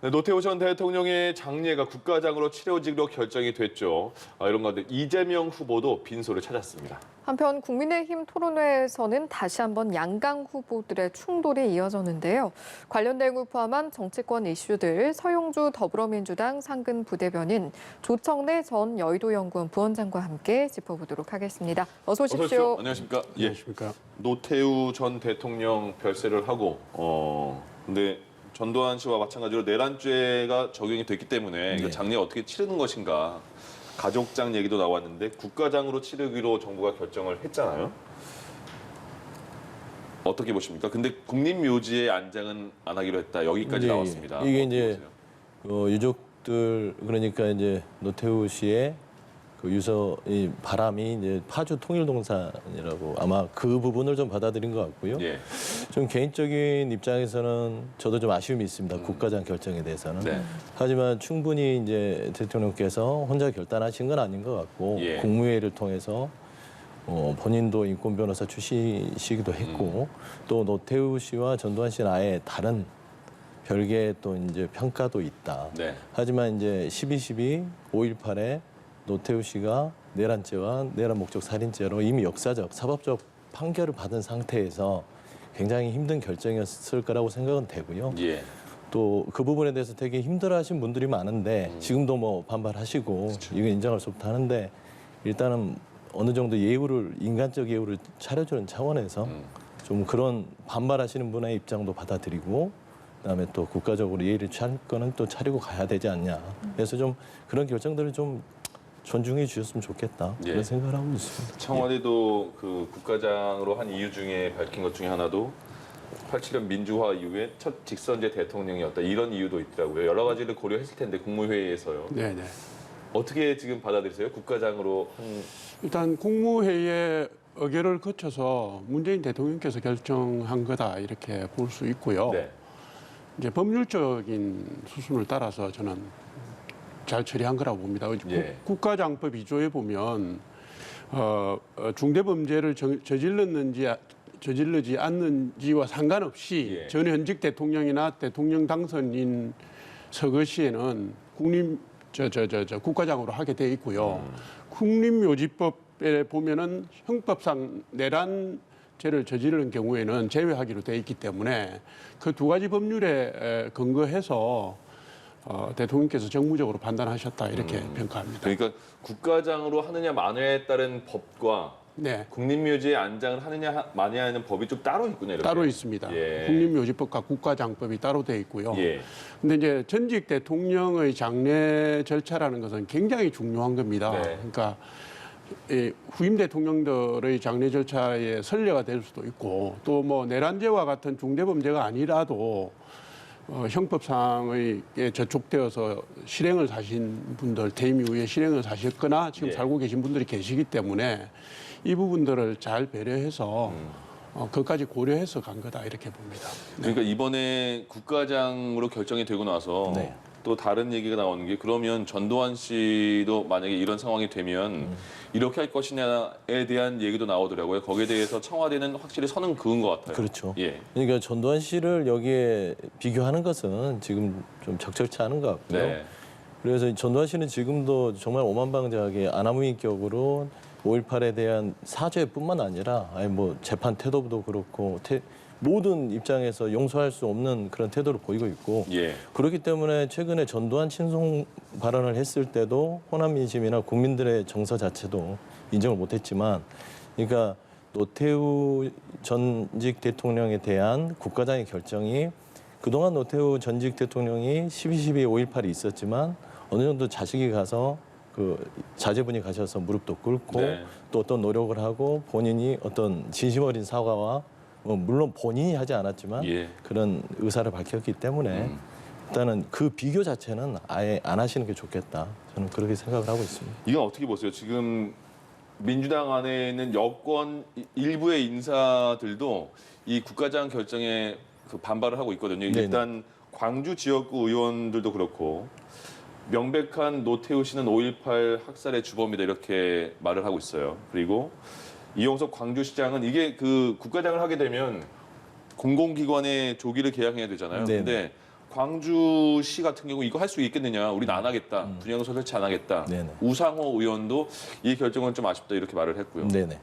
네, 노태우 전 대통령의 장례가 국가장으로 치러지기로 결정이 됐죠. 이런 가운데 이재명 후보도 빈소를 찾았습니다. 한편 국민의힘 토론회에서는 다시 한번 양강 후보들의 충돌이 이어졌는데요. 관련 내용을 포함한 정치권 이슈들 서용주 더불어민주당 상근 부대변인, 조청래 전 여의도연구원 부원장과 함께 짚어보도록 하겠습니다. 어서 오십시오. 안녕하십니까? 안녕하십니까? 노태우 전 대통령 별세를 하고 근데 전두환 씨와 마찬가지로 내란죄가 적용이 됐기 때문에 이거 장례 어떻게 치르는 것인가 가족장 얘기도 나왔는데 국가장으로 치르기로 정부가 결정을 했잖아요. 어떻게 보십니까? 근데 국립묘지에 안장은 안 하기로 했다. 여기까지 나왔습니다. 이게 어떻게 이제 보세요? 유족들 그러니까 이제 노태우 씨의 그 이 바람이 이제 파주 통일동산이라고 아마 그 부분을 좀 받아들인 것 같고요. 예. 좀 개인적인 입장에서는 저도 좀 아쉬움이 있습니다. 국가장 결정에 대해서는. 네. 하지만 충분히 이제 대통령께서 혼자 결단하신 건 아닌 것 같고 예. 국무회의를 통해서 본인도 인권 변호사 출신이시기도 했고 또 노태우 씨와 전두환 씨는 아예 다른 별개의 또 이제 평가도 있다. 네. 하지만 이제 12.12, 5.18에 노태우 씨가 내란죄와 내란 목적 살인죄로 이미 역사적, 사법적 판결을 받은 상태에서 굉장히 힘든 결정이었을 거라고 생각은 되고요. 예. 또 그 부분에 대해서 되게 힘들어하신 분들이 많은데 지금도 뭐 반발하시고 그렇죠. 이거 인정할 수 없다 하는데 일단은 어느 정도 예우를 인간적 예우를 차려주는 차원에서 좀 그런 반발하시는 분의 입장도 받아들이고 그다음에 또 국가적으로 예의를 차릴 거는 또 차리고 가야 되지 않냐. 그래서 좀 그런 결정들을 좀 존중해 주셨으면 좋겠다. 예. 그런 생각을 하고 있습니다. 청와대도 그 국가장으로 한 이유 중에 밝힌 것 중에 하나도 87년 민주화 이후에 첫 직선제 대통령이었다. 이런 이유도 있더라고요. 여러 가지를 고려했을 텐데 국무회의에서요. 네네. 어떻게 지금 받아들이세요? 국가장으로 한 일단 국무회의의 의결을 거쳐서 문재인 대통령께서 결정한 거다 이렇게 볼 수 있고요. 네. 이제 법률적인 수순을 따라서 저는 잘 처리한 거라고 봅니다. 예. 국가장법 2조에 보면 중대범죄를 저질르지 않는지와 상관없이 예. 전 현직 대통령이나 대통령 당선인 서거 시에는 국가장으로 하게 돼 있고요. 국립묘지법에 보면은 형법상 내란죄를 저지른 경우에는 제외하기로 돼 있기 때문에 그 두 가지 법률에 근거해서 대통령께서 정무적으로 판단하셨다 이렇게 평가합니다. 그러니까 국가장으로 하느냐 마느냐에 따른 법과 네. 국립묘지에 안장을 하느냐 마느냐는 법이 좀 따로 있군요. 이렇게. 따로 있습니다. 예. 국립묘지법과 국가장법이 따로 돼 있고요. 예. 근데 이제 전직 대통령의 장례 절차라는 것은 굉장히 중요한 겁니다. 네. 그러니까 이 후임 대통령들의 장례 절차에 선례가 될 수도 있고 또 뭐 내란죄와 같은 중대범죄가 아니라도 형법상의 저촉되어서 실행을 사신 분들, 퇴임 이후에 실행을 사셨거나 지금 예. 살고 계신 분들이 계시기 때문에 이 부분들을 잘 배려해서 그것까지 고려해서 간 거다 이렇게 봅니다. 그러니까 이번에 국가장으로 결정이 되고 나서 네. 또 다른 얘기가 나오는 게 그러면 전두환 씨도 만약에 이런 상황이 되면 이렇게 할 것이냐에 대한 얘기도 나오더라고요. 거기에 대해서 청와대는 확실히 선은 그은 것 같아요. 그렇죠. 예. 그러니까 전두환 씨를 여기에 비교하는 것은 지금 좀 적절치 않은 것 같고요. 네. 그래서 전두환 씨는 지금도 정말 오만방자하게 아나무인격으로 5.18에 대한 사죄뿐만 아니라 아니 뭐 재판 태도도 그렇고 모든 입장에서 용서할 수 없는 그런 태도를 보이고 있고 예. 그렇기 때문에 최근에 전두환 친송 발언을 했을 때도 호남 민심이나 국민들의 정서 자체도 인정을 못했지만 그러니까 노태우 전직 대통령에 대한 국가장의 결정이 그동안 노태우 전직 대통령이 12.12, 5.18이 있었지만 어느 정도 자식이 가서 그 자제분이 가셔서 무릎도 꿇고 네. 또 어떤 노력을 하고 본인이 어떤 진심 어린 사과와 물론 본인이 하지 않았지만 예. 그런 의사를 밝혔기 때문에 일단은 그 비교 자체는 아예 안 하시는 게 좋겠다. 저는 그렇게 생각을 하고 있습니다. 이건 어떻게 보세요? 지금 민주당 안에 있는 여권 일부의 인사들도 이 국가장 결정에 그 반발을 하고 있거든요. 네네. 일단 광주 지역구 의원들도 그렇고 명백한 노태우 씨는 5.18 학살의 주범이다 이렇게 말을 하고 있어요. 그리고 이용석 광주시장은 이게 그 국가장을 하게 되면 공공기관의 조기를 개항해야 되잖아요. 네네. 근데 광주시 같은 경우 이거 할 수 있겠느냐? 우리는 안 하겠다. 분향소 설치 안 하겠다. 네네. 우상호 의원도 이 결정은 좀 아쉽다 이렇게 말을 했고요. 네네.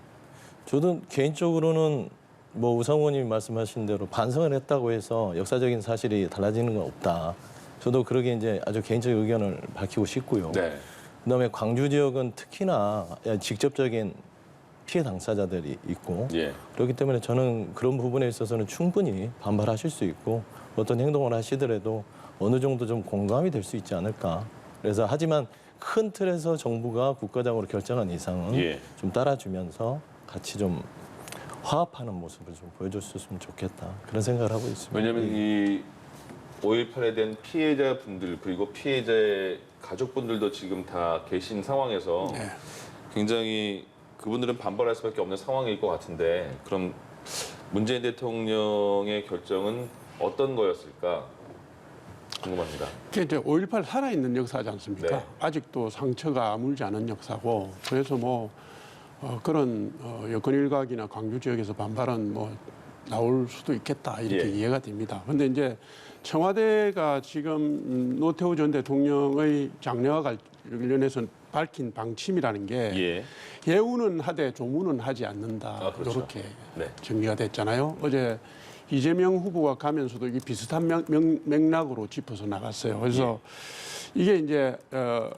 저도 개인적으로는 뭐 우상호 의원님이 말씀하신 대로 반성을 했다고 해서 역사적인 사실이 달라지는 건 없다. 저도 그러게 이제 아주 개인적인 의견을 밝히고 싶고요. 네. 그다음에 광주 지역은 특히나 직접적인 피해 당사자들이 있고 예. 그렇기 때문에 저는 그런 부분에 있어서는 충분히 반발하실 수 있고 어떤 행동을 하시더라도 어느 정도 좀 공감이 될 수 있지 않을까. 그래서 하지만 큰 틀에서 정부가 국가장으로 결정한 이상은 예. 좀 따라주면서 같이 좀 화합하는 모습을 좀 보여줬으면 좋겠다. 그런 생각을 하고 있습니다. 왜냐하면 이 5.18에 대한 피해자분들 그리고 피해자의 가족분들도 지금 다 계신 상황에서 네. 굉장히 그분들은 반발할 수밖에 없는 상황일 것 같은데 그럼 문재인 대통령의 결정은 어떤 거였을까 궁금합니다. 그게 이제 5.18 살아있는 역사지 않습니까? 네. 아직도 상처가 아물지 않은 역사고 그래서 뭐 그런 여권 일각이나 광주 지역에서 반발은 뭐 나올 수도 있겠다 이렇게 예. 이해가 됩니다. 그런데 이제 청와대가 지금 노태우 전 대통령의 장례와 관련해서 밝힌 방침이라는 게 예. 예우는 하되 조문은 하지 않는다. 아, 그렇죠. 이렇게 네. 정리가 됐잖아요. 어제 이재명 후보가 가면서도 이게 비슷한 맥락으로 짚어서 나갔어요. 그래서 이게 이제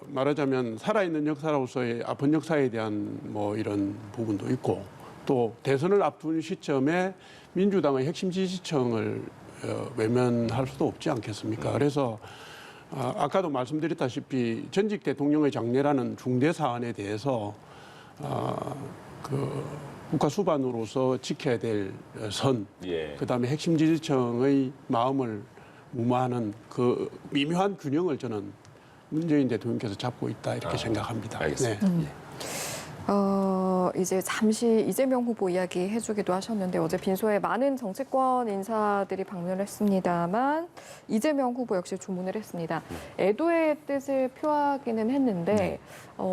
말하자면 살아있는 역사로서의 아픈 역사에 대한 뭐 이런 부분도 있고 또 대선을 앞둔 시점에 민주당의 핵심 지지층을 외면할 수도 없지 않겠습니까? 그래서 아까도 말씀드렸다시피 전직 대통령의 장례라는 중대 사안에 대해서 그 국가 수반으로서 지켜야 될 선, 예. 그다음에 핵심 지지층의 마음을 무마하는 그 미묘한 균형을 저는 문재인 대통령께서 잡고 있다 이렇게 생각합니다. 알겠습니다. 네. 이제 잠시 이재명 후보 이야기 해주기도 하셨는데 어제 빈소에 많은 정치권 인사들이 방문을 했습니다만 이재명 후보 역시 주문을 했습니다. 애도의 뜻을 표하기는 했는데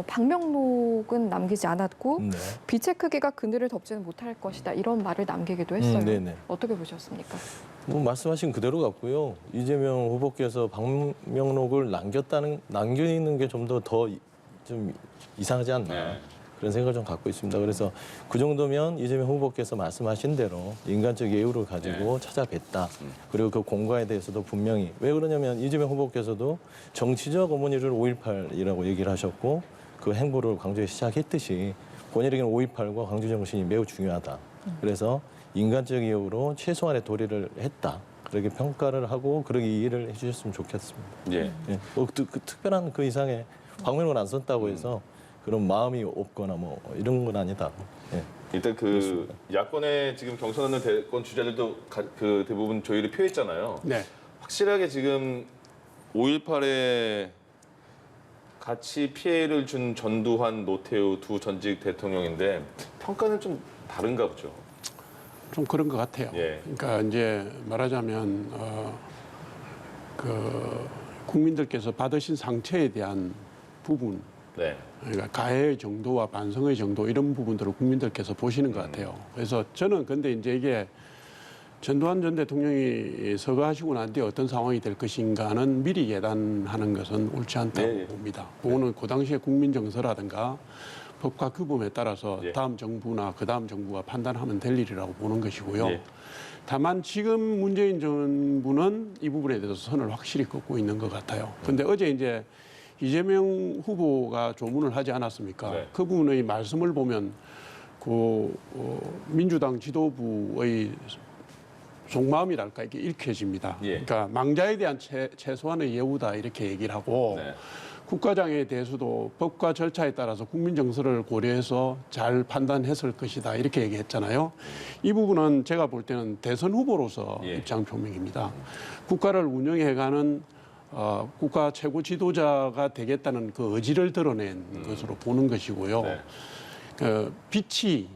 방명록은 남기지 않았고 네. 빛의 크기가 그늘을 덮지는 못할 것이다 이런 말을 남기기도 했어요. 네네. 어떻게 보셨습니까? 뭐 말씀하신 그대로 같고요. 이재명 후보께서 방명록을 남기는 게 좀 더 좀 이상하지 않나. 네. 그런 생각을 좀 갖고 있습니다. 그래서 그 정도면 이재명 후보께서 말씀하신 대로 인간적 예우를 가지고 찾아뵀다. 그리고 그 공과에 대해서도 분명히 왜 그러냐면 이재명 후보께서도 정치적 어머니를 5.18이라고 얘기를 하셨고 그 행보를 광주에 시작했듯이 본인에게는 5.18과 광주 정신이 매우 중요하다. 그래서 인간적 예우로 최소한의 도리를 했다. 그렇게 평가를 하고 그렇게 이해를 해주셨으면 좋겠습니다. 예. 예. 그 특별한 그 이상의 방명을 안 썼다고 해서 그런 마음이 없거나 뭐 이런 건 아니다. 예. 일단 그 그렇습니다. 야권에 지금 경선하는 대권 주자들도 그 대부분 조의를 표했잖아요. 네. 확실하게 지금 5.18에 같이 피해를 준 전두환, 노태우 두 전직 대통령인데 평가는 좀 다른가 보죠. 좀 그런 것 같아요. 예. 그러니까 이제 말하자면 그 국민들께서 받으신 상처에 대한 부분, 네. 그러니까 가해의 정도와 반성의 정도 이런 부분들을 국민들께서 보시는 것 같아요. 그래서 저는 근데 이제 이게 전두환 전 대통령이 서거하시고 난 뒤에 어떤 상황이 될 것인가는 미리 예단하는 것은 옳지 않다고 네. 봅니다. 그거는 그 당시에 국민 정서라든가 법과 규범에 따라서 예. 다음 정부나 그 다음 정부가 판단하면 될 일이라고 보는 것이고요. 예. 다만 지금 문재인 정부는 이 부분에 대해서 선을 확실히 긋고 있는 것 같아요. 그런데 어제 이제 이재명 후보가 조문을 하지 않았습니까? 네. 그분의 말씀을 보면 그 민주당 지도부의 속마음이랄까 이게 읽혀집니다. 예. 그러니까 망자에 대한 최소한의 예우다 이렇게 얘기를 하고 네. 국가장에 대해서도 법과 절차에 따라서 국민 정서를 고려해서 잘 판단했을 것이다 이렇게 얘기했잖아요. 이 부분은 제가 볼 때는 대선 후보로서 예. 입장 표명입니다. 국가를 운영해가는 국가 최고 지도자가 되겠다는 그 의지를 드러낸 것으로 보는 것이고요. 네. 빛이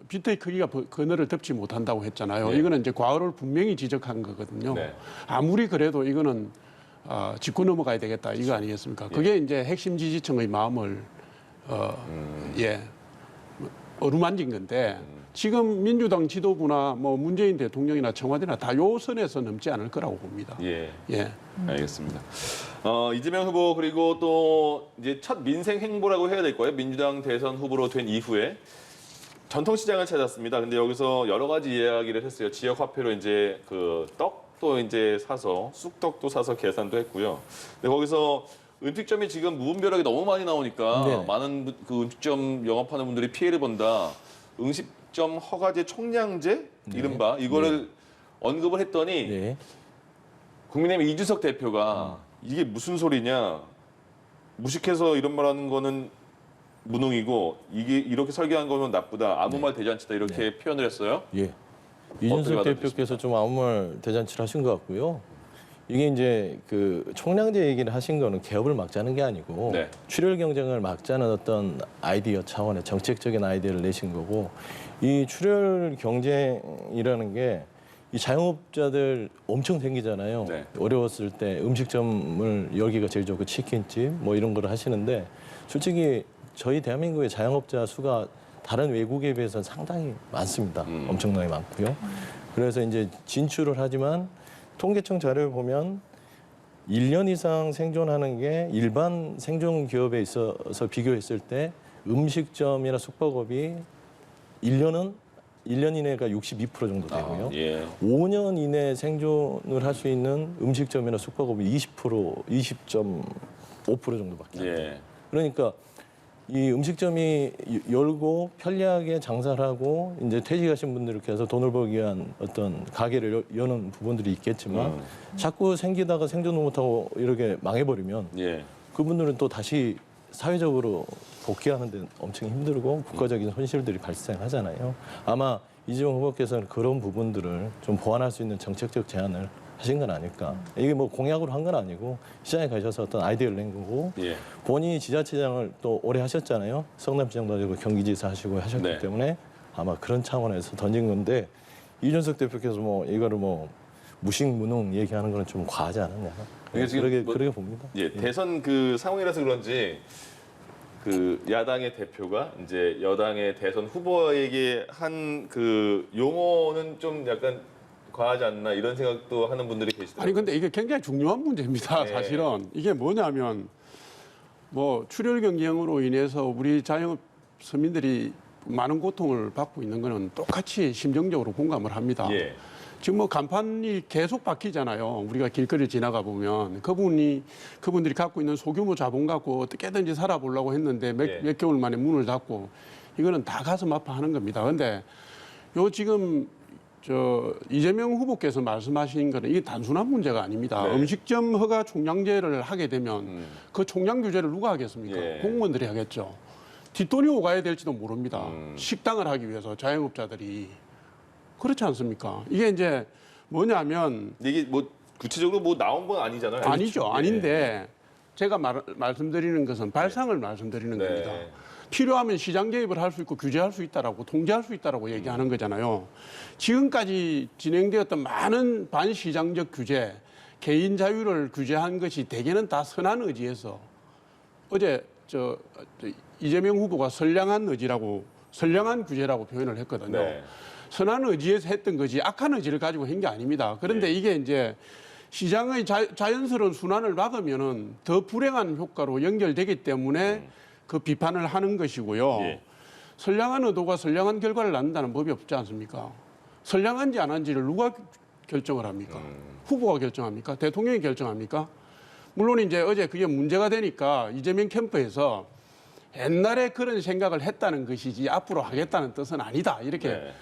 빛의 크기가 그늘을 덮지 못한다고 했잖아요. 예. 이거는 이제 과거를 분명히 지적한 거거든요. 네. 아무리 그래도 이거는 짚고 넘어가야 되겠다 이거 아니겠습니까? 그게 이제 핵심 지지층의 마음을 어루만진 건데 지금 민주당 지도부나 뭐 문재인 대통령이나 청와대나 다 요 선에서 넘지 않을 거라고 봅니다. 예. 예. 알겠습니다. 이재명 후보 그리고 또 이제 첫 민생 행보라고 해야 될 거예요. 민주당 대선 후보로 된 이후에 전통시장을 찾았습니다. 근데 여기서 여러 가지 이야기를 했어요. 지역 화폐로 이제 그 떡도 이제 사서 쑥떡도 사서 계산도 했고요. 근데 거기서 음식점이 지금 무분별하게 너무 많이 나오니까 네. 많은 그 음식점 영업하는 분들이 피해를 본다. 음식점 허가제 총량제 이른바 이거를 언급을 했더니 네. 국민의힘 이준석 대표가 이게 무슨 소리냐. 무식해서 이런 말하는 거는 무능이고 이게 이렇게 설계한 거는 나쁘다. 아무 말 대잔치다 이렇게 표현을 했어요. 예. 이준석 어떻게 대표께서 좀 아무 말 대잔치를 하신 것 같고요. 이게 이제 그 총량제 얘기를 하신 거는 개업을 막자는 게 아니고 네. 출혈 경쟁을 막자는 어떤 아이디어 차원의 정책적인 아이디어를 내신 거고 이 출혈 경쟁이라는 게 이 자영업자들 엄청 생기잖아요. 네. 어려웠을 때 음식점을 열기가 제일 좋고 치킨집 뭐 이런 거를 하시는데 솔직히 저희 대한민국의 자영업자 수가 다른 외국에 비해서 상당히 많습니다. 엄청나게 많고요. 그래서 이제 진출을 하지만 통계청 자료를 보면 1년 이상 생존하는 게 일반 생존 기업에 있어서 비교했을 때 음식점이나 숙박업이 1년 이내가 62% 정도 되고요. 예. 5년 이내 생존을 할 수 있는 음식점이나 숙박업이 20.5% 정도밖에 안 돼요. 예. 그러니까 이 음식점이 열고 편리하게 장사를 하고 이제 퇴직하신 분들을 위해서 돈을 벌기 위한 어떤 가게를 여는 부분들이 있겠지만 자꾸 생기다가 생존을 못하고 이렇게 망해버리면 예. 그분들은 또 다시 사회적으로 복귀하는 데 엄청 힘들고 국가적인 손실들이 발생하잖아요. 아마 이재명 후보께서는 그런 부분들을 좀 보완할 수 있는 정책적 제안을 하신 건 아닐까. 이게 뭐 공약으로 한 건 아니고 시장에 가셔서 어떤 아이디어를 낸 거고 예. 본인이 지자체장을 또 오래 하셨잖아요. 성남시장도 하시고 경기지사 하시고 하셨기 네. 때문에 아마 그런 차원에서 던진 건데 이준석 대표께서 뭐 이거를 뭐 무식무능 얘기하는 거는 좀 과하지 않았냐. 이게 지금 그러게, 뭐- 그러게 봅니다. 예. 대선 그 상황이라서 그런지 그 야당의 대표가 이제 여당의 대선 후보에게 한 그 용어는 좀 약간 과하지 않나 이런 생각도 하는 분들이 계시더라고요. 아니 근데 이게 굉장히 중요한 문제입니다. 네. 사실은 이게 뭐냐면 뭐 출혈 경쟁으로 인해서 우리 자영업 서민들이 많은 고통을 받고 있는 거는 똑같이 심정적으로 공감을 합니다. 예. 지금 뭐 간판이 계속 바뀌잖아요. 우리가 길거리 지나가 보면 그분들이 갖고 있는 소규모 자본 갖고 어떻게든지 살아보려고 했는데 예. 몇 개월 만에 문을 닫고 이거는 다 가슴 아파하는 겁니다. 근데 요 지금 저 이재명 후보께서 말씀하신 거는 이게 단순한 문제가 아닙니다. 네. 음식점 허가 총량제를 하게 되면 그 총량 규제를 누가 하겠습니까? 예. 공무원들이 하겠죠. 뒷돈이 오가야 될지도 모릅니다. 식당을 하기 위해서 자영업자들이 그렇지 않습니까? 이게 이제 뭐냐면 근데 이게 뭐 구체적으로 뭐 나온 건 아니잖아요. 아니죠. 예. 아닌데 제가 말씀드리는 것은 발상을 말씀드리는 네. 겁니다. 필요하면 시장 개입을 할 수 있고 규제할 수 있다라고 통제할 수 있다라고 얘기하는 거잖아요. 지금까지 진행되었던 많은 반시장적 규제, 개인 자유를 규제한 것이 대개는 다 선한 의지에서 어제 이재명 후보가 선량한 규제라고 표현을 했거든요. 네. 선한 의지에서 했던 거지 악한 의지를 가지고 한 게 아닙니다. 그런데 이게 이제 시장의 자연스러운 순환을 막으면은 더 불행한 효과로 연결되기 때문에 그 비판을 하는 것이고요. 예. 선량한 의도가 선량한 결과를 낳는다는 법이 없지 않습니까? 선량한지 안 한지를 누가 결정을 합니까? 후보가 결정합니까? 대통령이 결정합니까? 물론 이제 어제 그게 문제가 되니까 이재명 캠프에서 옛날에 그런 생각을 했다는 것이지 앞으로 하겠다는 뜻은 아니다. 이렇게 네.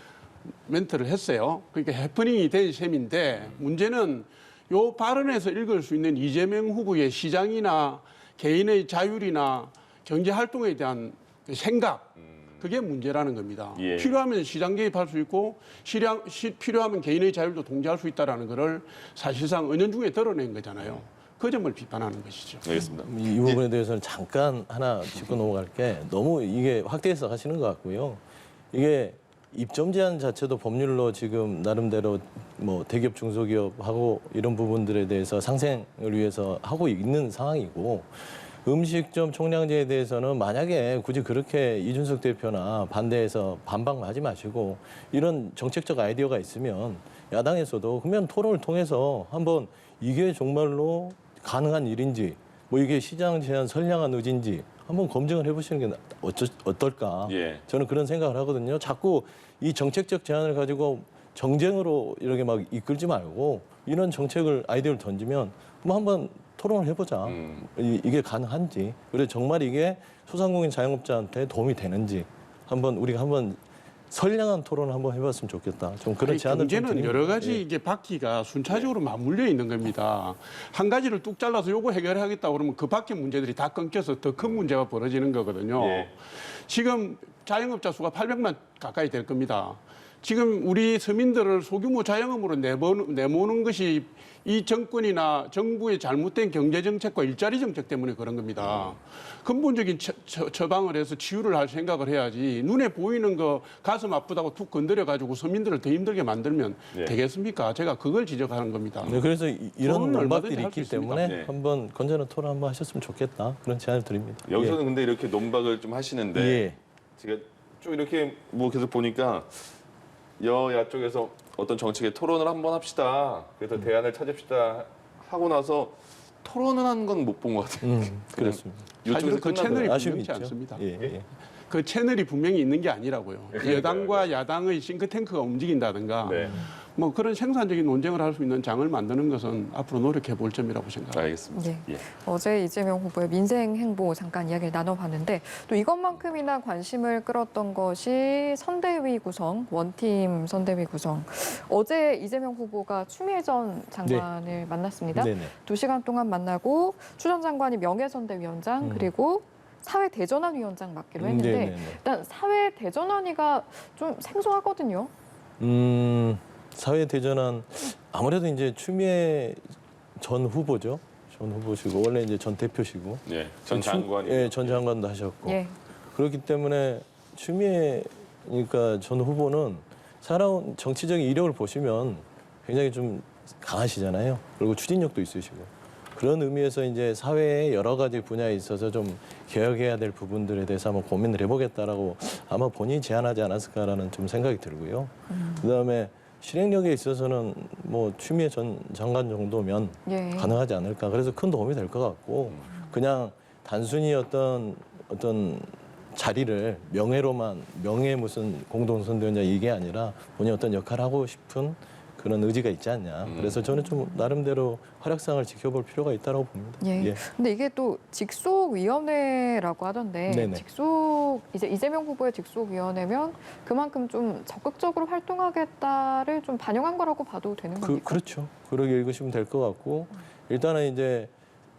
멘트를 했어요. 그러니까 해프닝이 된 셈인데 문제는 요 발언에서 읽을 수 있는 이재명 후보의 시장이나 개인의 자율이나 경제 활동에 대한 생각 그게 문제라는 겁니다. 예. 필요하면 시장 개입할 수 있고 필요하면 개인의 자율도 통제할 수 있다는 것을 사실상 은연중에 드러낸 거잖아요. 그 점을 비판하는 것이죠. 알겠습니다. 이 부분에 대해서는 잠깐 하나 짚고 넘어갈 게 너무 이게 확대해서 하시는 것 같고요. 이게 입점 제한 자체도 법률로 지금 나름대로 뭐 대기업 중소기업하고 이런 부분들에 대해서 상생을 위해서 하고 있는 상황이고 음식점 총량제에 대해서는 만약에 굳이 그렇게 이준석 대표나 반대해서 반박하지 마시고 이런 정책적 아이디어가 있으면 야당에서도 그러면 토론을 통해서 한번 이게 정말로 가능한 일인지 뭐 이게 시장 제한 선량한 의지인지 한번 검증을 해보시는 게 어떨까? 예. 저는 그런 생각을 하거든요. 자꾸 이 정책적 제안을 가지고 정쟁으로 이렇게 막 이끌지 말고 이런 정책을 아이디어를 던지면 뭐 한번 토론을 해보자. 이게 가능한지. 그리고 정말 이게 소상공인 자영업자한테 도움이 되는지 우리가 한번 선량한 토론을 한번 해봤으면 좋겠다. 좀 그런 제안을 좀 경제는 드립니다. 여러 가지 예. 이게 바퀴가 순차적으로 맞물려 있는 겁니다. 한 가지를 뚝 잘라서 요거 해결하겠다 그러면 그 밖에 문제들이 다 끊겨서 더 큰 문제가 벌어지는 거거든요. 예. 지금 자영업자 수가 800만 가까이 될 겁니다. 지금 우리 서민들을 소규모 자영업으로 내모는 것이 이 정권이나 정부의 잘못된 경제정책과 일자리 정책 때문에 그런 겁니다. 근본적인 처방을 해서 치유를 할 생각을 해야지 눈에 보이는 거 가슴 아프다고 툭 건드려가지고 서민들을 더 힘들게 만들면 네. 되겠습니까? 제가 그걸 지적하는 겁니다. 네, 그래서 이런 토론은 논박들이 얼마든지 할수 있기 있습니다. 때문에 네. 한번 건전한 토론 한번 하셨으면 좋겠다. 그런 제안을 드립니다. 여기서는 근데 이렇게 논박을 좀 하시는데 예. 제가 좀 이렇게 뭐 계속 보니까 여야 쪽에서 어떤 정책의 토론을 한번 합시다. 그래서 대안을 찾읍시다 하고 나서 토론을 한 건 못 본 것 같아요. 그렇습니다. 사실은 그 채널이 아쉬움이 분명치 있죠. 않습니다. 예, 예. 그 채널이 분명히 있는 게 아니라고요. 그러니까요. 여당과 야당의 싱크탱크가 움직인다든가 네, 뭐 그런 생산적인 논쟁을 할 수 있는 장을 만드는 것은 앞으로 노력해 볼 점이라고 생각합니다. 알겠습니다. 네. 예. 어제 이재명 후보의 민생 행보 잠깐 이야기를 나눠봤는데 또 이것만큼이나 관심을 끌었던 것이 선대위 구성, 원팀 선대위 구성. 어제 이재명 후보가 추미애 전 장관을 만났습니다. 네네. 2시간 동안 만나고 추 전 장관이 명예선대위원장 그리고 사회대전환위원장 맡기로 했는데 네네네. 일단 사회대전환위가 좀 생소하거든요. 사회 대전환 아무래도 이제 추미애 전 후보죠. 전 후보시고 원래 이제 전 대표시고. 예, 전 장관이. 예, 전 장관도 하셨고. 예. 그렇기 때문에 추미애 그러니까 전 후보는 살아온 정치적인 이력을 보시면 굉장히 좀 강하시잖아요. 그리고 추진력도 있으시고. 그런 의미에서 이제 사회의 여러 가지 분야에 있어서 좀 개혁해야 될 부분들에 대해서 한번 고민을 해보겠다라고 아마 본인이 제안하지 않았을까라는 좀 생각이 들고요. 그다음에 실행력에 있어서는 뭐 추미애 전 장관 정도면 예. 가능하지 않을까. 그래서 큰 도움이 될 것 같고 그냥 단순히 어떤 자리를 명예 무슨 공동선대위원장 이게 아니라 본인이 어떤 역할을 하고 싶은 그런 의지가 있지 않냐. 그래서 저는 좀 나름대로 활약상을 지켜볼 필요가 있다고 봅니다. 예. 근데 이게 또 직속위원회라고 하던데 네네. 이제 이재명 후보의 직속위원회면 그만큼 좀 적극적으로 활동하겠다를 좀 반영한 거라고 봐도 되는 겁니까? 그렇죠. 그렇게 읽으시면 될 것 같고 일단은 이제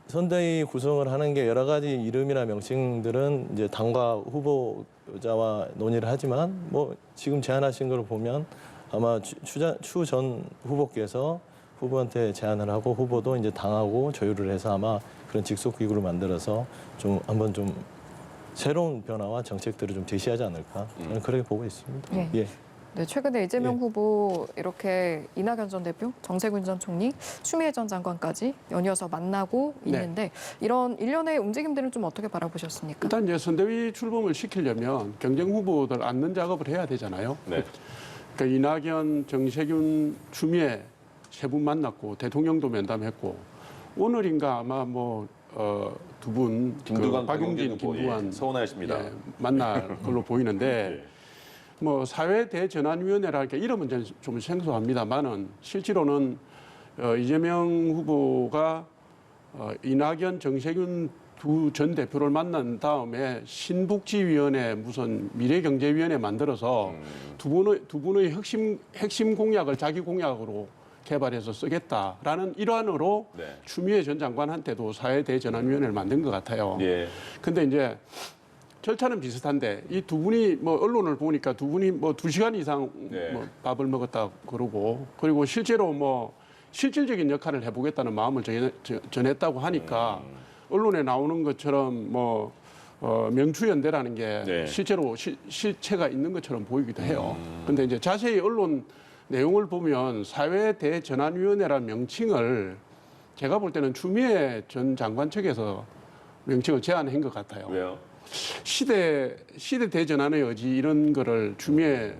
선대위 구성을 하는 게 여러 가지 이름이나 명칭들은 이제 당과 후보자와 논의를 하지만 뭐 지금 제안하신 걸 보면 아마 추 전 후보께서 후보한테 제안을 하고 후보도 이제 당하고 조율을 해서 아마 그런 직속 기구를 만들어서 좀 한번 좀 새로운 변화와 정책들을 좀 제시하지 않을까 저는 그렇게 보고 있습니다. 예. 예. 네, 최근에 이재명 예. 후보 이렇게 이낙연 전 대표, 정세균 전 총리, 추미애 전 장관까지 연이어서 만나고 네. 있는데 이런 일련의 움직임들은 좀 어떻게 바라보셨습니까? 일단 이제 선대위 출범을 시키려면 경쟁 후보들 앉는 작업을 해야 되잖아요. 네. 그러니까 이낙연, 정세균, 추미애 세 분 만났고 대통령도 면담했고 오늘인가 아마 뭐 두 분, 김두관, 박용진, 후보, 김두관 예, 서운하십니다. 예, 만날 걸로 보이는데 예. 뭐 사회대전환위원회랄까 이름은 좀 생소합니다만은 실제로는 이재명 후보가 이낙연, 정세균 두 전 대표를 만난 다음에 신복지위원회 무슨 미래경제위원회 만들어서 두 분의 핵심 공약을 자기 공약으로 개발해서 쓰겠다라는 일환으로 네. 추미애 전 장관한테도 사회대전환위원회를 만든 것 같아요. 예. 근데 이제 절차는 비슷한데 이 두 분이 뭐 언론을 보니까 두 분이 뭐 2시간 이상 네. 뭐 밥을 먹었다 그러고 그리고 실제로 뭐 실질적인 역할을 해보겠다는 마음을 전했다고 하니까 언론에 나오는 것처럼 뭐 명추연대라는 게 네. 실제로 실체가 있는 것처럼 보이기도 해요. 근데 이제 자세히 언론 내용을 보면 사회대전환위원회라는 명칭을 제가 볼 때는 추미애 전 장관 측에서 명칭을 제안한 것 같아요. 왜요? 시대 대전환의 의지 이런 거를 추미애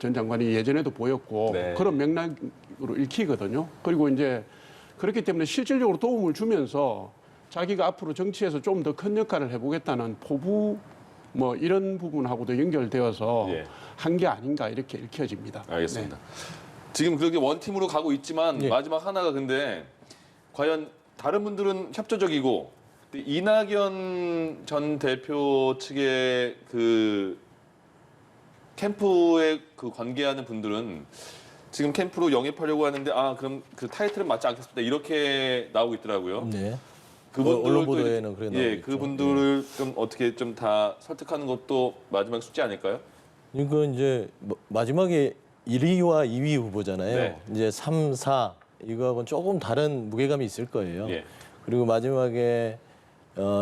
전 장관이 예전에도 보였고 네. 그런 맥락으로 읽히거든요. 그리고 이제 그렇기 때문에 실질적으로 도움을 주면서 자기가 앞으로 정치에서 좀 더 큰 역할을 해보겠다는 포부 뭐 이런 부분하고도 연결되어서 예. 한 게 아닌가 이렇게 읽혀집니다. 알겠습니다. 지금 그렇게 원팀으로 가고 있지만 예. 마지막 하나가 근데 과연 다른 분들은 협조적이고 이낙연 전 대표 측의 그 캠프에 그 관계하는 분들은 지금 캠프로 영입하려고 하는데 그럼 그 타이틀은 맞지 않겠습니다. 이렇게 나오고 있더라고요. 네. 그분들도 언론 보도에는 그래 나오고 예, 있죠. 그분들을 좀 어떻게 좀 다 설득하는 것도 마지막 숙제 아닐까요? 이거 이제 마지막에 1위와 2위 후보잖아요. 네. 이제 3, 4 이거하고는 조금 다른 무게감이 있을 거예요. 예. 그리고 마지막에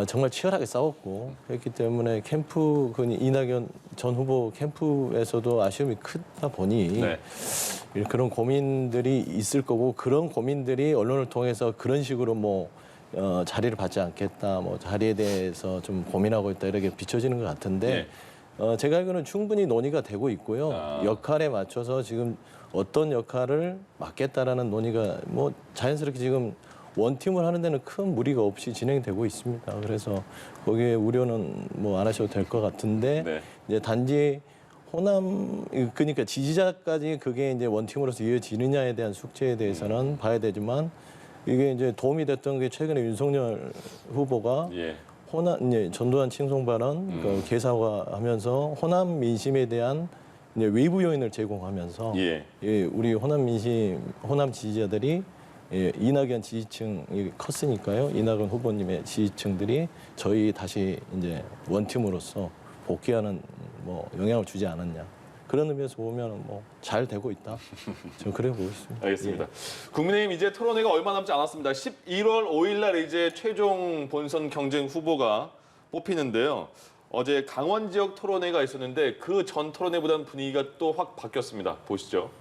정말 치열하게 싸웠고 그렇기 때문에 캠프 이낙연 전 후보 캠프에서도 아쉬움이 크다 보니 네. 그런 고민들이 있을 거고 그런 고민들이 언론을 통해서 그런 식으로 자리를 받지 않겠다, 자리에 대해서 좀 고민하고 있다 이렇게 비춰지는 것 같은데 제가 알기로는 충분히 논의가 되고 있고요. 역할에 맞춰서 지금 어떤 역할을 맡겠다라는 논의가 자연스럽게 지금 원팀을 하는 데는 큰 무리가 없이 진행되고 있습니다. 그래서 거기에 우려는 안 하셔도 될 것 같은데 네. 이제 단지 그러니까 지지자까지 그게 이제 원팀으로서 이어지느냐에 대한 숙제에 대해서는 봐야 되지만 이게 이제 도움이 됐던 게 최근에 윤석열 후보가 예. 이제 전두환 칭송 발언 그 개사화하면서 호남 민심에 대한 이제 외부 요인을 제공하면서 예. 우리 호남 지지자들이 이낙연 지지층이 컸으니까요. 이낙연 후보님의 지지층들이 저희 다시 이제 원팀으로서 복귀하는 영향을 주지 않았냐. 그런 의미에서 보면 잘 되고 있다. 저는 그래 보고 있습니다. 알겠습니다. 국민의힘 이제 토론회가 얼마 남지 않았습니다. 11월 5일 날 이제 최종 본선 경쟁 후보가 뽑히는데요. 어제 강원 지역 토론회가 있었는데 그 전 토론회보다는 분위기가 또 확 바뀌었습니다. 보시죠.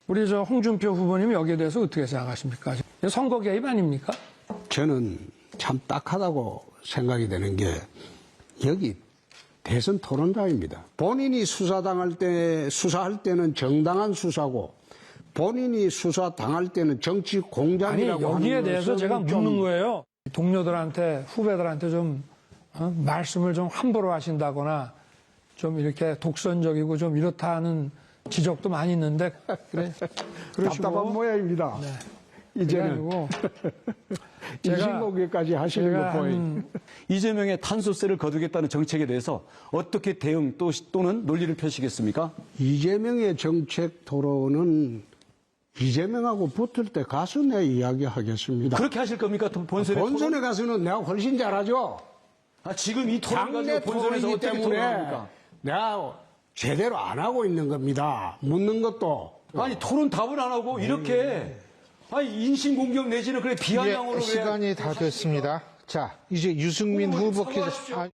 우리 홍준표 후보님 여기에 대해서 어떻게 생각하십니까? 선거 개입 아닙니까? 저는 참 딱하다고 생각이 되는 게 여기 대선 토론자입니다. 본인이 수사할 때는 정당한 수사고 본인이 수사당할 때는 정치 아니 공작이라고 여기에 하는 대해서 것은 제가 좀 묻는 거예요. 동료들한테 후배들한테 좀 말씀을 좀 함부로 하신다거나 좀 이렇게 독선적이고 좀 이렇다는 지적도 많이 있는데 그래 답답한 모양입니다. 이제는 그래가지고 이신고기까지 하시는 거 보이. 이재명의 탄소세를 거두겠다는 정책에 대해서 어떻게 대응 또는 논리를 펴시겠습니까? 이재명의 정책 토론은 이재명하고 붙을 때 가서 내 이야기하겠습니다. 그렇게 하실 겁니까? 본선에 본선에 가서는 내가 훨씬 잘하죠. 지금 이 토론 당내 가지고 본선에서 토론이기 어떻게 때문에 토론합니까? 내가 제대로 안 하고 있는 겁니다. 묻는 것도. 아니 토론 답을 안 하고 이렇게 인신공격 내지는 그래 비아냥으로 시간이 다 됐습니다. 자, 이제 유승민 후보께서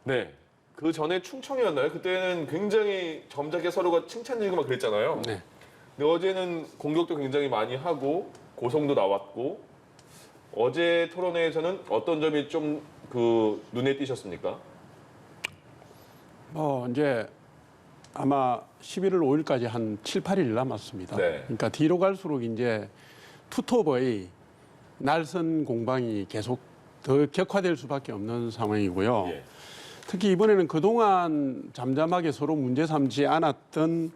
네. 그 전에 충청이었나요? 그때는 굉장히 점잖게 서로가 칭찬 읽고 막 그랬잖아요. 네. 근데 어제는 공격도 굉장히 많이 하고 고성도 나왔고 어제 토론회에서는 어떤 점이 좀 눈에 띄셨습니까? 이제 아마 11월 5일까지 한 7, 8일 남았습니다. 네. 그러니까 뒤로 갈수록 이제 투톱의 날선 공방이 계속 더 격화될 수밖에 없는 상황이고요. 예. 특히 이번에는 그동안 잠잠하게 서로 문제 삼지 않았던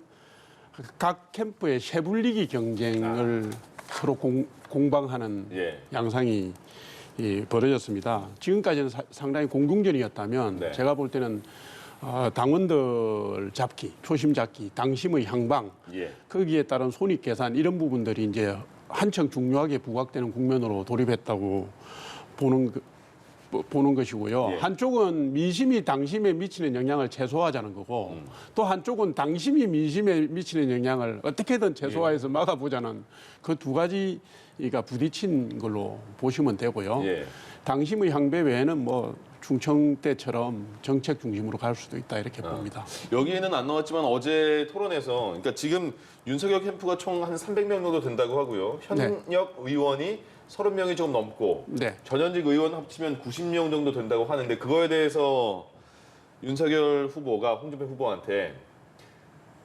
각 캠프의 쉐불리기 경쟁을 서로 공방하는 예. 양상이 벌어졌습니다. 지금까지는 상당히 공중전이었다면 네. 제가 볼 때는 당원들 잡기, 표심 잡기, 당심의 향방, 예. 거기에 따른 손익 계산 이런 부분들이 이제 한층 중요하게 부각되는 국면으로 돌입했다고 보는 것이고요. 예. 한쪽은 민심이 당심에 미치는 영향을 최소화하자는 거고 또 한쪽은 당심이 민심에 미치는 영향을 어떻게든 최소화해서 막아보자는 그 두 가지가 부딪힌 걸로 보시면 되고요. 예. 당심의 향배 외에는 충청 때처럼 정책 중심으로 갈 수도 있다 이렇게 봅니다. 여기에는 안 나왔지만 어제 토론에서 그러니까 지금 윤석열 캠프가 총 한 300명 정도 된다고 하고요. 현역 의원이 30명이 조금 넘고 네. 전현직 의원 합치면 90명 정도 된다고 하는데 그거에 대해서 윤석열 후보가 홍준표 후보한테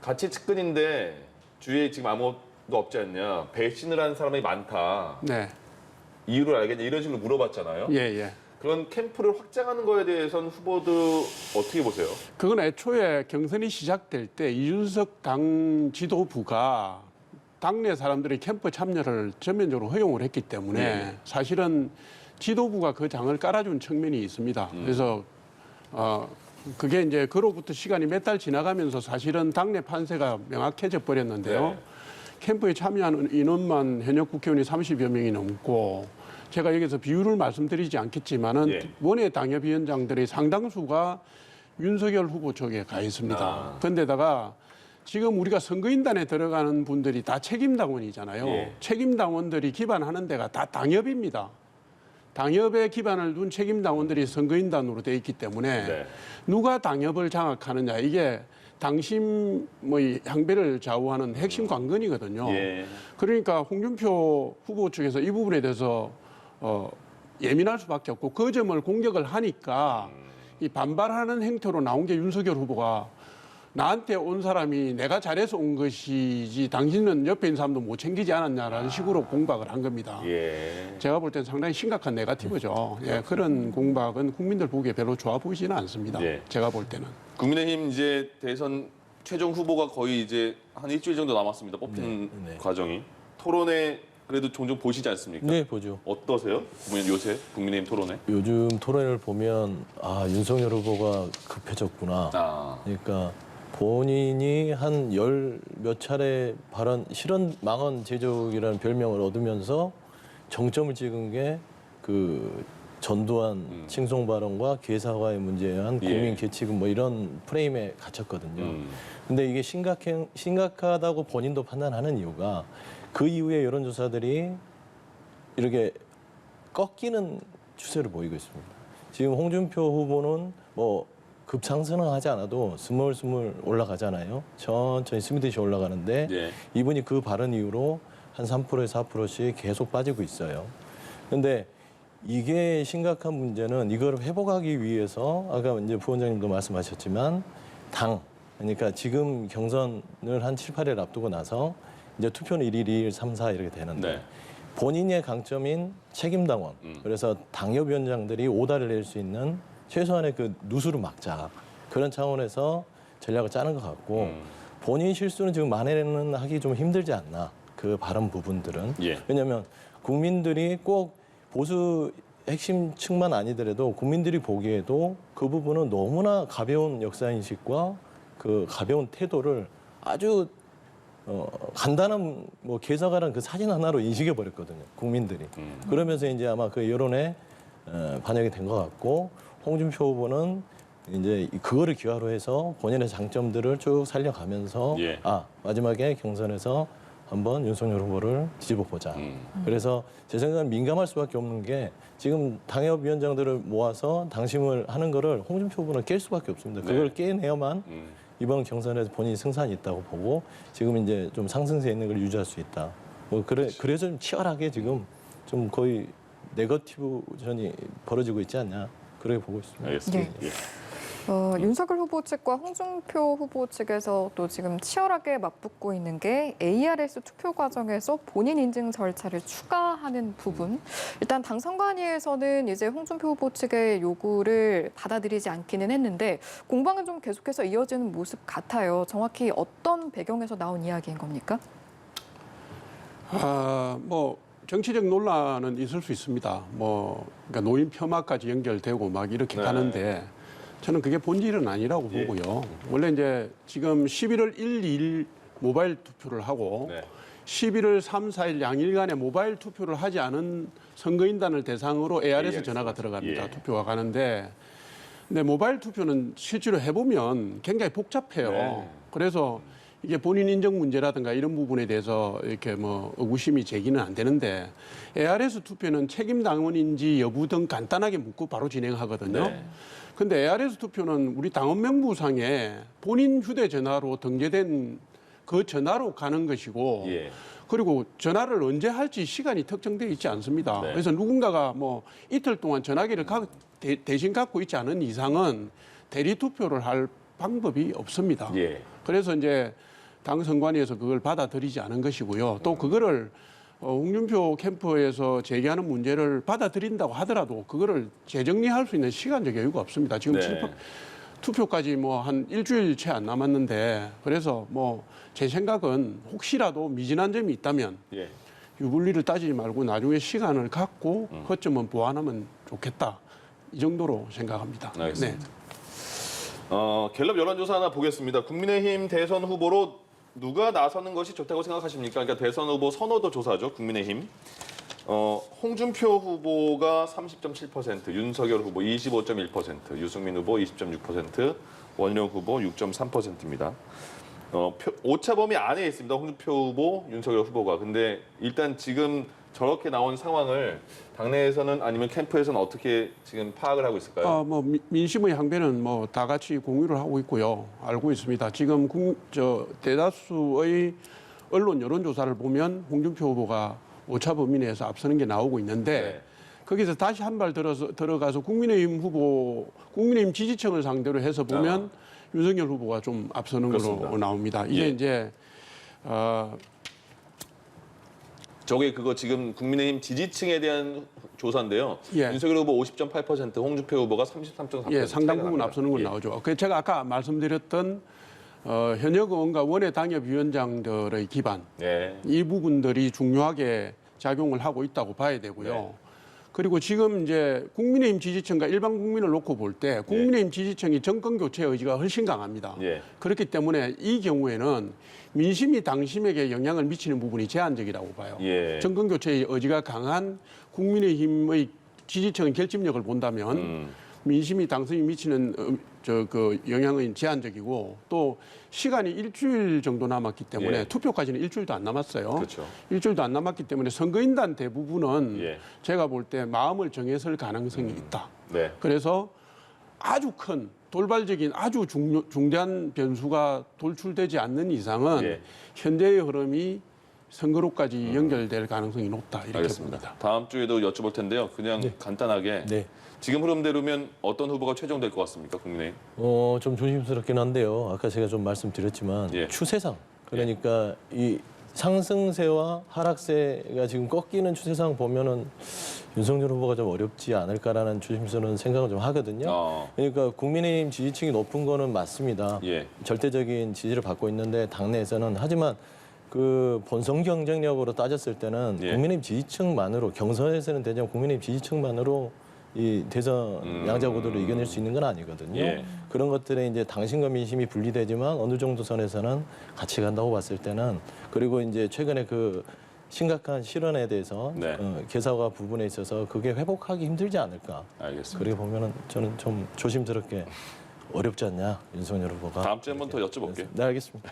같이 측근인데 주위에 지금 아무것도 없지 않냐. 배신을 한 사람이 많다. 네. 이유를 알겠냐 이런 식으로 물어봤잖아요. 예, 예. 그런 캠프를 확장하는 거에 대해서는 후보도 어떻게 보세요? 그건 애초에 경선이 시작될 때 이준석 당 지도부가 당내 사람들의 캠프 참여를 전면적으로 허용을 했기 때문에 네. 사실은 지도부가 그 장을 깔아준 측면이 있습니다. 그래서 그게 이제 그로부터 시간이 몇 달 지나가면서 사실은 당내 판세가 명확해져 버렸는데요. 네. 캠프에 참여하는 인원만 현역 국회의원이 30여 명이 넘고 제가 여기서 비율을 말씀드리지 않겠지만은 예. 원외 당협위원장들의 상당수가 윤석열 후보 쪽에 가 있습니다. 그런데다가 지금 우리가 선거인단에 들어가는 분들이 다 책임당원이잖아요. 예. 책임당원들이 기반하는 데가 다 당협입니다. 당협에 기반을 둔 책임당원들이 선거인단으로 돼 있기 때문에 네. 누가 당협을 장악하느냐 이게 당심 이 향배를 좌우하는 핵심 관건이거든요. 예. 그러니까 홍준표 후보 측에서 이 부분에 대해서 예민할 수밖에 없고 그 점을 공격을 하니까 이 반발하는 행태로 나온 게 윤석열 후보가 나한테 온 사람이 내가 잘해서 온 것이지 당신은 옆에 있는 사람도 못 챙기지 않았냐라는 식으로 공박을 한 겁니다. 예. 제가 볼 땐 상당히 심각한 네거티브죠. 예, 그런 공박은 국민들 보기에 별로 좋아 보이지는 않습니다. 예. 제가 볼 때는. 국민의힘 이제 대선 최종 후보가 거의 이제 한 일주일 정도 남았습니다. 뽑히는 네. 과정이. 토론회 그래도 종종 보시지 않습니까? 네, 보죠. 어떠세요? 요새 국민의힘 토론회? 요즘 토론을 보면 아, 윤석열 후보가 급해졌구나. 아, 그러니까 본인이 한 열 몇 차례 발언 실언 망언 제조기라는 별명을 얻으면서 정점을 찍은 게 그 전두환 칭송 발언과 기회사과의 문제한 예. 국민 계치금 뭐 이런 프레임에 갇혔거든요. 근데 이게 심각하다고 본인도 판단하는 이유가 그 이후에 여론조사들이 이렇게 꺾이는 추세를 보이고 있습니다. 지금 홍준표 후보는 뭐 급상승은 하지 않아도 스물스물 올라가잖아요. 천천히 스미듯이 올라가는데 예. 이분이 그 발언 이후로 한 3%에서 4%씩 계속 빠지고 있어요. 그런데 이게 심각한 문제는 이걸 회복하기 위해서 아까 이제 부원장님도 말씀하셨지만 당 그러니까 지금 경선을 한 7, 8일 앞두고 나서 이제 투표는 1일, 2일, 3, 4 이렇게 되는데 네. 본인의 강점인 책임당원 그래서 당협위원장들이 오다를 낼 수 있는 최소한의 그 누수를 막자 그런 차원에서 전략을 짜는 것 같고 본인 실수는 지금 만회는 하기 좀 힘들지 않나 그 발언 부분들은 예. 왜냐하면 국민들이 꼭 보수 핵심층만 아니더라도 국민들이 보기에도 그 부분은 너무나 가벼운 역사인식과 그 가벼운 태도를 아주 간단한 뭐 개사가란 그 사진 하나로 인식해 버렸거든요 국민들이 그러면서 이제 아마 그 여론에 반영이 된 것 같고 홍준표 후보는 이제 그거를 기화로 해서 본인의 장점들을 쭉 살려가면서 예. 아 마지막에 경선에서 한번 윤석열 후보를 뒤집어 보자. 그래서 제 생각은 민감할 수밖에 없는 게 지금 당협위원장들을 모아서 당심을 하는 거를 홍준표 후보는 깰 수밖에 없습니다. 그걸 깨내야만 이번 경선에서 본인이 승산이 있다고 보고 지금 이제 좀 상승세 있는 걸 유지할 수 있다. 뭐 그래서 좀 치열하게 지금 좀 거의 네거티브전이 벌어지고 있지 않냐. 그렇게 보고 있습니다. 알겠습니다. 예. 예. 윤석열 후보 측과 홍준표 후보 측에서 또 지금 치열하게 맞붙고 있는 게 ARS 투표 과정에서 본인 인증 절차를 추가하는 부분. 일단 당 선관위에서는 이제 홍준표 후보 측의 요구를 받아들이지 않기는 했는데 공방은 좀 계속해서 이어지는 모습 같아요. 정확히 어떤 배경에서 나온 이야기인 겁니까? 뭐 정치적 논란은 있을 수 있습니다. 뭐 그러니까 노인 폄하까지 연결되고 막 이렇게 네. 가는데 저는 그게 본질은 아니라고 예. 보고요. 원래 이제 지금 11월 1, 2일 모바일 투표를 하고 네. 11월 3, 4일 양일간에 모바일 투표를 하지 않은 선거인단을 대상으로 ARS 전화가 들어갑니다. 예. 투표가 가는데 근데 모바일 투표는 실제로 해보면 굉장히 복잡해요. 네. 그래서 이게 본인 인정 문제라든가 이런 부분에 대해서 이렇게 뭐 의구심이 제기는 안 되는데 ARS 투표는 책임 당원인지 여부 등 간단하게 묻고 바로 진행하거든요. 네. 근데 ARS 투표는 우리 당원 명부상에 본인 휴대전화로 등재된 그 전화로 가는 것이고 예. 그리고 전화를 언제 할지 시간이 특정되어 있지 않습니다. 네. 그래서 누군가가 뭐 이틀 동안 전화기를 대신 갖고 있지 않은 이상은 대리 투표를 할 방법이 없습니다. 예. 그래서 이제 당 선관위에서 그걸 받아들이지 않은 것이고요. 또 그거를 홍준표 캠프에서 제기하는 문제를 받아들인다고 하더라도 그거를 재정리할 수 있는 시간적 여유가 없습니다. 지금 네. 투표까지 뭐 한 일주일 채 안 남았는데 그래서 뭐 제 생각은 혹시라도 미진한 점이 있다면 예. 유불리를 따지지 말고 나중에 시간을 갖고 허점은 보완하면 좋겠다. 이 정도로 생각합니다. 알겠습니다. 갤럽 여론조사 하나 보겠습니다. 국민의힘 대선 후보로 누가 나서는 것이 좋다고 생각하십니까? 그러니까 대선 후보 선호도 조사죠. 국민의힘. 홍준표 후보가 30.7%, 윤석열 후보 25.1%, 유승민 후보 20.6%, 원희룡 후보 6.3%입니다. 오차범위 안에 있습니다. 홍준표 후보, 윤석열 후보가. 근데 일단 지금 저렇게 나온 상황을 당내에서는 아니면 캠프에서는 어떻게 지금 파악을 하고 있을까요? 뭐 민심의 향배는 뭐 다 같이 공유를 하고 있고요. 알고 있습니다. 지금 대다수의 언론 여론조사를 보면 홍준표 후보가 오차 범위 내에서 앞서는 게 나오고 있는데 네. 거기서 다시 한 발 들어가서 국민의힘 지지층을 상대로 해서 보면 윤석열 후보가 좀 앞서는 그렇습니다. 걸로 나옵니다. 이게 예. 이제 저게 그거 지금 국민의힘 지지층에 대한 조사인데요. 예. 윤석열 후보 50.8%, 홍준표 후보가 33.4%. 예, 상당 부분 앞서는 걸 나오죠. 그 제가 아까 말씀드렸던 현역 의원과 원외 당협위원장들의 기반 예. 이 부분들이 중요하게 작용을 하고 있다고 봐야 되고요. 네. 그리고 지금 이제 국민의힘 지지층과 일반 국민을 놓고 볼 때 국민의힘 지지층이 정권 교체 의지가 훨씬 강합니다. 예. 그렇기 때문에 이 경우에는 민심이 당심에게 영향을 미치는 부분이 제한적이라고 봐요. 예. 정권 교체의 의지가 강한 국민의힘의 지지층의 결집력을 본다면 민심이 당선이 미치는 그 영향은 제한적이고 또 시간이 일주일 정도 남았기 때문에 예. 투표까지는 일주일도 안 남았어요. 그렇죠. 일주일도 안 남았기 때문에 선거인단 대부분은 예. 제가 볼 때 마음을 정했을 가능성이 있다. 네. 그래서 아주 큰 돌발적인 아주 중대한 변수가 돌출되지 않는 이상은 예. 현재의 흐름이 선거로까지 연결될 가능성이 높다 이렇게 알겠습니다. 봅니다. 다음 주에도 여쭤볼 텐데요. 그냥 간단하게 네. 지금 흐름대로면 어떤 후보가 최종될 것 같습니까, 국민의힘? 좀 조심스럽긴 한데요. 아까 제가 좀 말씀드렸지만 예. 추세상 그러니까 이 상승세와 하락세가 지금 꺾이는 추세상 보면은 윤석열 후보가 좀 어렵지 않을까라는 조심스러운 생각을 좀 하거든요. 그러니까 국민의힘 지지층이 높은 거는 맞습니다. 예. 절대적인 지지를 받고 있는데 당내에서는 하지만 그 본선 경쟁력으로 따졌을 때는 예. 국민의힘 지지층만으로 경선에서는 대전 국민의힘 지지층만으로 이 대선 양자구도를 이겨낼 수 있는 건 아니거든요. 예. 그런 것들에 이제 당신과 민심이 분리되지만 어느 정도 선에서는 같이 간다고 봤을 때는 그리고 이제 최근에 그 심각한 실언에 대해서 네. 개사과 부분에 있어서 그게 회복하기 힘들지 않을까. 알겠습니다. 그렇게 보면은 저는 좀 조심스럽게 어렵지 않냐 윤석열 후보가. 다음 주에 한번 더 여쭤볼게요. 네, 알겠습니다.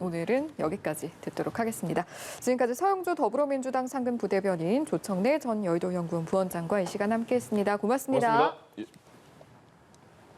오늘은 여기까지 듣도록 하겠습니다. 지금까지 서영주 더불어민주당 상근 부대변인, 조청래 전 여의도 연구원 부원장과 이 시간 함께했습니다. 고맙습니다. 고맙습니다.